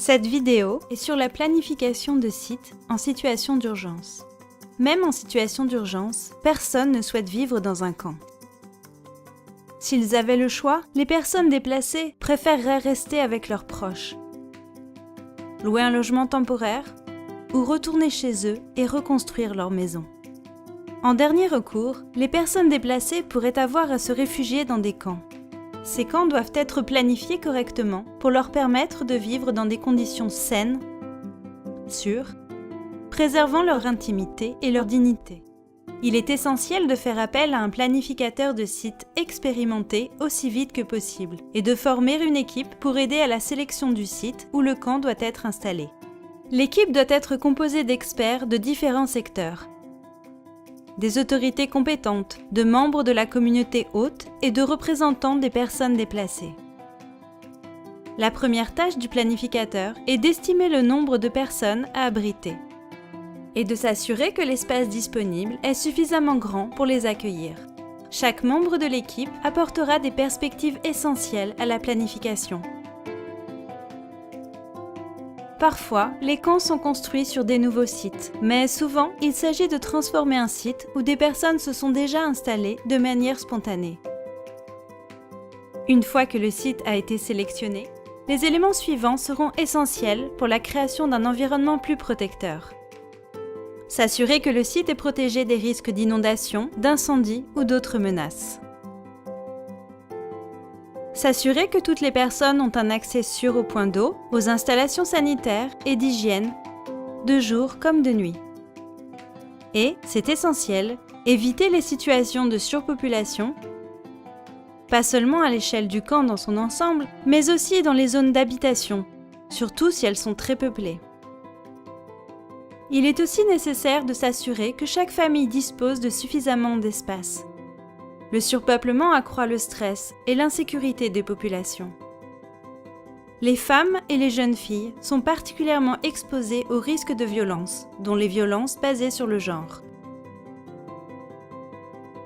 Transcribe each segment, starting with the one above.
Cette vidéo est sur la planification de sites en situation d'urgence. Même en situation d'urgence, personne ne souhaite vivre dans un camp. S'ils avaient le choix, les personnes déplacées préféreraient rester avec leurs proches, louer un logement temporaire ou retourner chez eux et reconstruire leur maison. En dernier recours, les personnes déplacées pourraient avoir à se réfugier dans des camps. Ces camps doivent être planifiés correctement pour leur permettre de vivre dans des conditions saines, sûres, préservant leur intimité et leur dignité. Il est essentiel de faire appel à un planificateur de site expérimenté aussi vite que possible et de former une équipe pour aider à la sélection du site où le camp doit être installé. L'équipe doit être composée d'experts de différents secteurs, des autorités compétentes, de membres de la communauté hôte et de représentants des personnes déplacées. La première tâche du planificateur est d'estimer le nombre de personnes à abriter et de s'assurer que l'espace disponible est suffisamment grand pour les accueillir. Chaque membre de l'équipe apportera des perspectives essentielles à la planification. Parfois, les camps sont construits sur des nouveaux sites, mais souvent, il s'agit de transformer un site où des personnes se sont déjà installées de manière spontanée. Une fois que le site a été sélectionné, les éléments suivants seront essentiels pour la création d'un environnement plus protecteur. S'assurer que le site est protégé des risques d'inondation, d'incendie ou d'autres menaces. S'assurer que toutes les personnes ont un accès sûr aux points d'eau, aux installations sanitaires et d'hygiène, de jour comme de nuit. Et, c'est essentiel, éviter les situations de surpopulation, pas seulement à l'échelle du camp dans son ensemble, mais aussi dans les zones d'habitation, surtout si elles sont très peuplées. Il est aussi nécessaire de s'assurer que chaque famille dispose de suffisamment d'espace. Le surpeuplement accroît le stress et l'insécurité des populations. Les femmes et les jeunes filles sont particulièrement exposées aux risques de violence, dont les violences basées sur le genre.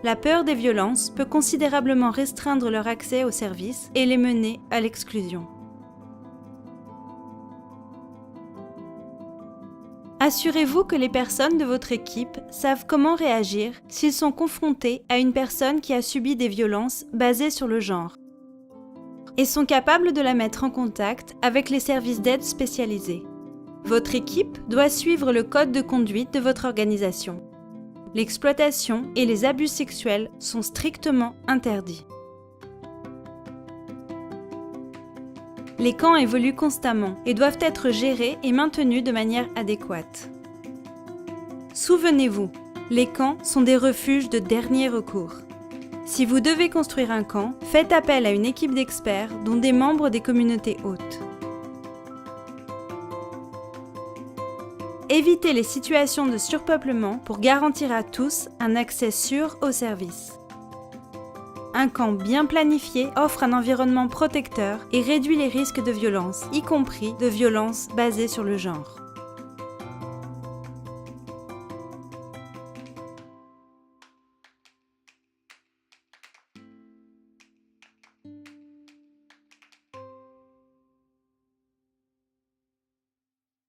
La peur des violences peut considérablement restreindre leur accès aux services et les mener à l'exclusion. Assurez-vous que les personnes de votre équipe savent comment réagir s'ils sont confrontés à une personne qui a subi des violences basées sur le genre et sont capables de la mettre en contact avec les services d'aide spécialisés. Votre équipe doit suivre le code de conduite de votre organisation. L'exploitation et les abus sexuels sont strictement interdits. Les camps évoluent constamment et doivent être gérés et maintenus de manière adéquate. Souvenez-vous, les camps sont des refuges de dernier recours. Si vous devez construire un camp, faites appel à une équipe d'experts dont des membres des communautés hôtes. Évitez les situations de surpeuplement pour garantir à tous un accès sûr aux services. Un camp bien planifié offre un environnement protecteur et réduit les risques de violence, y compris de violences basées sur le genre.